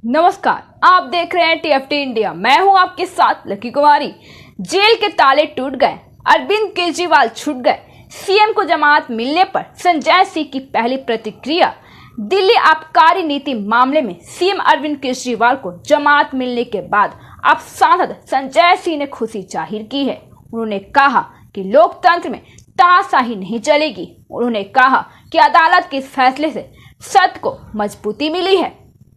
नमस्कार, आप देख रहे हैं टीएफटी इंडिया। मैं हूं आपके साथ लकी कुमारी। जेल के ताले टूट गए, अरविंद केजरीवाल छूट गए। सीएम को जमानत मिलने पर संजय सिंह की पहली प्रतिक्रिया। दिल्ली आबकारी नीति मामले में सीएम अरविंद केजरीवाल को जमानत मिलने के बाद अब सांसद संजय सिंह ने खुशी जाहिर की है। उन्होंने कहा कि लोकतंत्र में तानाशाही नहीं चलेगी। उन्होंने कहा कि अदालत के इस फैसले से सत्य को मजबूती मिली है।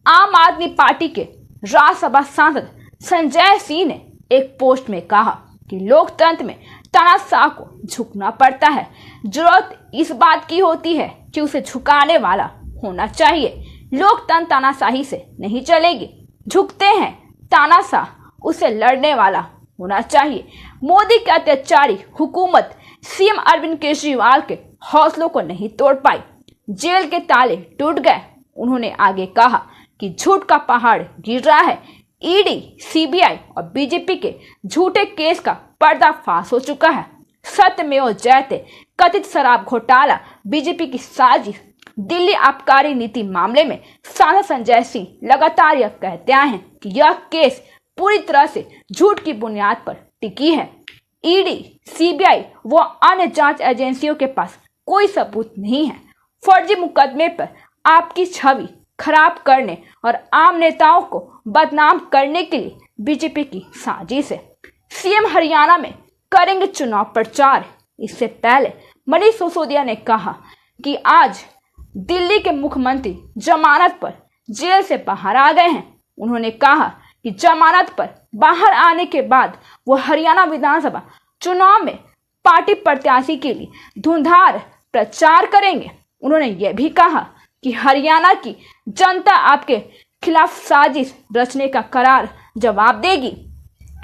आम आदमी पार्टी के राज्यसभा सांसद संजय सिंह ने एक पोस्ट में कहा कि लोकतंत्र में तानाशाह को झुकना पड़ता है। जरूरत इस बात की होती है कि उसे झुकाने वाला होना चाहिए। लोकतंत्र तानाशाही से नहीं चलेगी। झुकते हैं तानाशाह, उसे लड़ने वाला होना चाहिए। मोदी की अत्याचारी हुकूमत सीएम अरविंद केजरीवाल के हौसलों को नहीं तोड़ पाई। जेल के ताले टूट गए। उन्होंने आगे कहा कि झूठ का पहाड़ गिर रहा है। ईडी, सीबीआई और बीजेपी के झूठे केस का पर्दाफाश हो चुका है। सत्यमेव जयते कथित शराब घोटाला, बीजेपी की साजिश। दिल्ली आबकारी नीति मामले में सांसद संजय सिंह लगातार यह कहते आए हैं कि यह केस पूरी तरह से झूठ की बुनियाद पर टिकी है। ईडी, सीबीआई व अन्य जांच एजेंसियों के पास कोई सबूत नहीं है। फर्जी मुकदमे पर आपकी छवि खराब करने और आम नेताओं को बदनाम करने के लिए बीजेपी की साजिश है। सीएम हरियाणा में करेंगे चुनाव प्रचार। इससे पहले मनीष सिसोदिया ने कहा कि आज दिल्ली के मुख्यमंत्री जमानत पर जेल से बाहर आ गए हैं। उन्होंने कहा कि जमानत पर बाहर आने के बाद वो हरियाणा विधानसभा चुनाव में पार्टी प्रत्याशी के लिए धुंधार प्रचार करेंगे। उन्होंने ये भी कहा कि हरियाणा की जनता आपके खिलाफ साजिश रचने का करार जवाब देगी।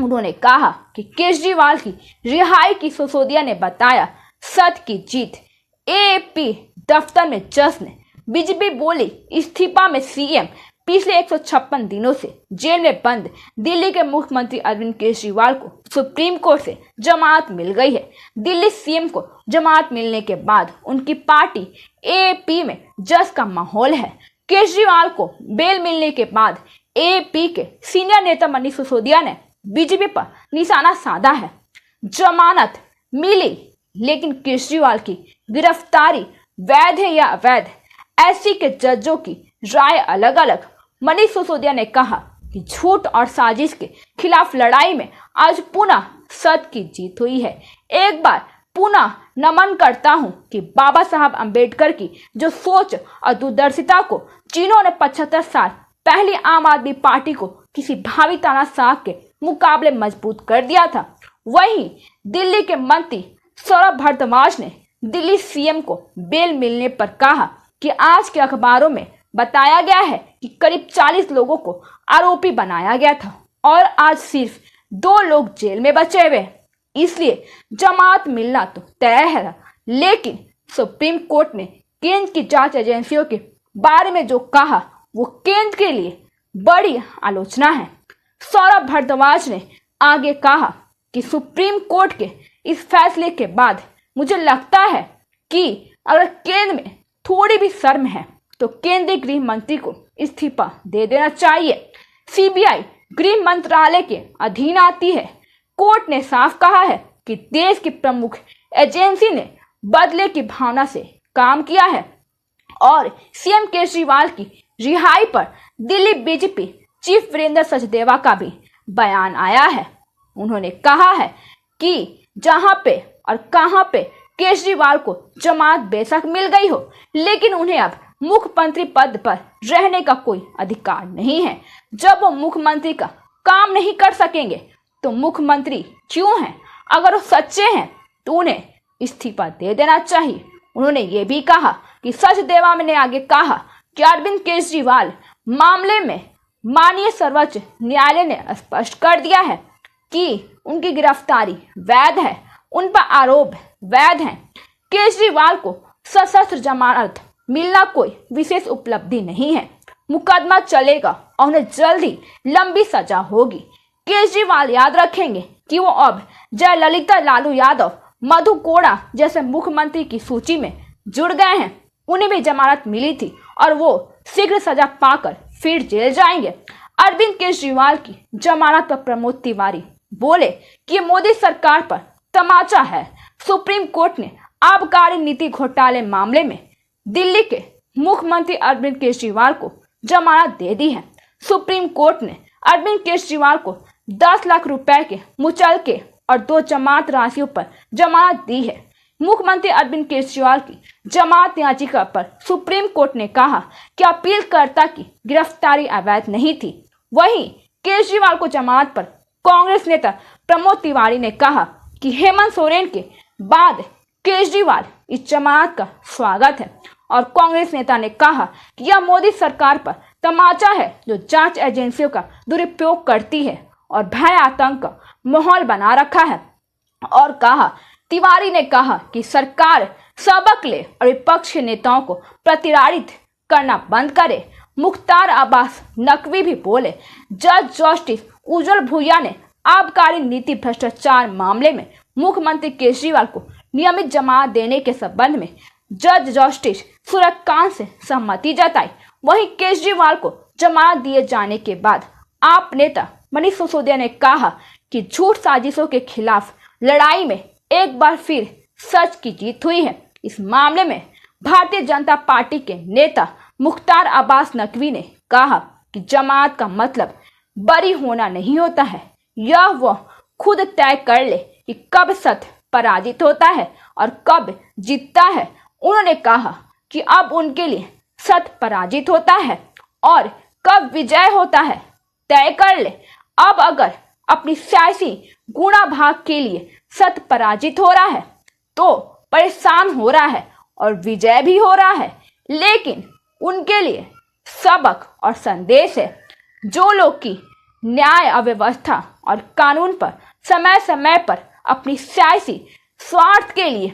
उन्होंने कहा कि केजरीवाल की रिहाई की सिसोदिया ने बताया सत्य की जीत। एएपी दफ्तर में जश्न। बीजेपी बोली इस्तीफा में सीएम। पिछले 156 दिनों से जेल में बंद दिल्ली के मुख्यमंत्री अरविंद केजरीवाल को सुप्रीम कोर्ट से जमानत मिल गई है। दिल्ली सीएम को जमानत मिलने के बाद उनकी पार्टी एएपी में जश्न का माहौल है। केजरीवाल को बेल मिलने के बाद एएपी के सीनियर नेता मनीष सिसोदिया ने बीजेपी पर निशाना साधा है। जमानत मिली, लेकिन केजरीवाल की गिरफ्तारी वैध है या अवैध, ऐसी के जजों की राय अलग अलग। मनीष सिसोदिया ने कहा कि झूठ और साजिश के खिलाफ लड़ाई में आज पुनः सत्य की जीत हुई है। एक बार पुनः नमन करता हूं कि बाबा साहब अंबेडकर की जो सोच और दूरदर्शिता को जिन्होंने 75 साल पहले आम आदमी पार्टी को किसी भावी तानाशाह के मुकाबले मजबूत कर दिया था, वहीं दिल्ली के मंत्री सौरभ भारद्वाज ने दिल्ली सीएम को बेल मिलने पर कहा कि आज के अखबारों में बताया गया है कि करीब 40 लोगों को आरोपी बनाया गया था और आज सिर्फ 2 लोग जेल में बचे हुए। इसलिए जमानत मिलना तो तय है, लेकिन सुप्रीम कोर्ट ने केंद्र की जांच एजेंसियों के बारे में जो कहा वो केंद्र के लिए बड़ी आलोचना है। सौरभ भारद्वाज ने आगे कहा कि सुप्रीम कोर्ट के इस फैसले के बाद मुझे लगता है कि अगर केंद्र में थोड़ी भी शर्म है तो केंद्रीय गृह मंत्री को इस्तीफा दे देना चाहिए। सीबीआई गृह मंत्रालय के अधीन आती है। कोर्ट ने साफ कहा है कि देश की प्रमुख एजेंसी ने बदले की भावना से काम किया है और सीएम केजरीवाल की रिहाई पर दिल्ली बीजेपी चीफ वीरेंद्र सचदेवा का भी बयान आया है। उन्होंने कहा है कि जहां पे और कहां पे केजरीवाल को जमानत बेशक मिल गई हो, लेकिन उन्हें अब मुख्यमंत्री पद पर रहने का कोई अधिकार नहीं है। जब वो मुख्यमंत्री का काम नहीं कर सकेंगे तो मुख्यमंत्री क्यों हैं? अगर वो सच्चे हैं तो उन्हें इस्तीफा दे देना चाहिए। उन्होंने ये भी कहा कि सचदेवा ने आगे कहा कि अरविंद केजरीवाल मामले में माननीय सर्वोच्च न्यायालय ने स्पष्ट कर दिया है कि उनकी गिरफ्तारी वैध है, उन पर आरोप वैध हैं। केजरीवाल को सशस्त्र जमानत मिलना कोई विशेष उपलब्धि नहीं है। मुकदमा चलेगा और उन्हें जल्द ही लंबी सजा होगी। केजरीवाल याद रखेंगे कि वो अब जयललिता, लालू यादव, मधु कोड़ा जैसे मुख्यमंत्री की सूची में जुड़ गए हैं। उन्हें भी जमानत मिली थी और वो शीघ्र सजा पाकर फिर जेल जाएंगे। अरविंद केजरीवाल की जमानत पर प्रमोद तिवारी बोले कि ये मोदी सरकार पर तमाचा है। सुप्रीम कोर्ट ने आबकारी नीति घोटाले मामले में दिल्ली के मुख्यमंत्री अरविंद केजरीवाल को जमानत दे दी है। सुप्रीम कोर्ट ने अरविंद केजरीवाल को 10 लाख रुपए के मुचलके और 2 जमानत राशियों पर जमानत दी है। मुख्यमंत्री अरविंद केजरीवाल की जमानत याचिका पर सुप्रीम कोर्ट ने कहा कि अपीलकर्ता की गिरफ्तारी अवैध नहीं थी। वहीं केजरीवाल को जमानत पर कांग्रेस नेता प्रमोद तिवारी ने कहा कि हेमंत सोरेन के बाद केजरीवाल इस जमानत का स्वागत है और कांग्रेस नेता ने कहा कि यह मोदी सरकार पर तमाचा है जो जांच एजेंसियों का दुरुपयोग करती है और भय आतंक का माहौल बना रखा है। और कहा तिवारी ने कहा कि सरकार सबक ले और विपक्ष के नेताओं को प्रतिराडित करना बंद करे। मुख्तार अब्बास नकवी भी बोले, जज जस्टिस उज्जवल भुइयां ने आबकारी नीति भ्रष्टाचार मामले में मुख्यमंत्री केजरीवाल को नियमित जमानत देने के संबंध में जज जस्टिस सूर्यकांत से सहमति जताई। वहीं केजरीवाल को जमानत दिए जाने के बाद आप नेता मनीष सिसोदिया ने कहा कि झूठ साजिशों के खिलाफ लड़ाई में एक बार फिर सच की जीत हुई है। इस मामले में भारतीय जनता पार्टी के नेता मुख्तार अब्बास नकवी ने कहा कि जमानत का मतलब बरी होना नहीं होता है, यह वह खुद तय कर ले कि कब सत्य पराजित होता है और कब जीतता है। उन्होंने कहा कि अब उनके लिए सत्य पराजित होता है और कब विजय होता है तय कर ले। अब अगर अपनी सियासी गुणा भाग के लिए सत्य पराजित हो रहा है तो परेशान हो रहा है और विजय भी हो रहा है, लेकिन उनके लिए सबक और संदेश है। जो लोग की न्याय अव्यवस्था और कानून पर समय समय पर अपनी सियासी स्वार्थ के लिए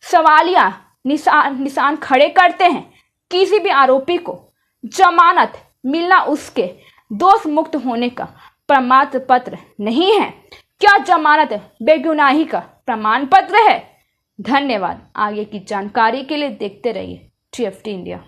सवालिया निशान खड़े करते हैं, किसी भी आरोपी को जमानत मिलना उसके दोष मुक्त होने का प्रमाण पत्र नहीं है। क्या जमानत बेगुनाही का प्रमाण पत्र है? धन्यवाद। आगे की जानकारी के लिए देखते रहिए TFT इंडिया।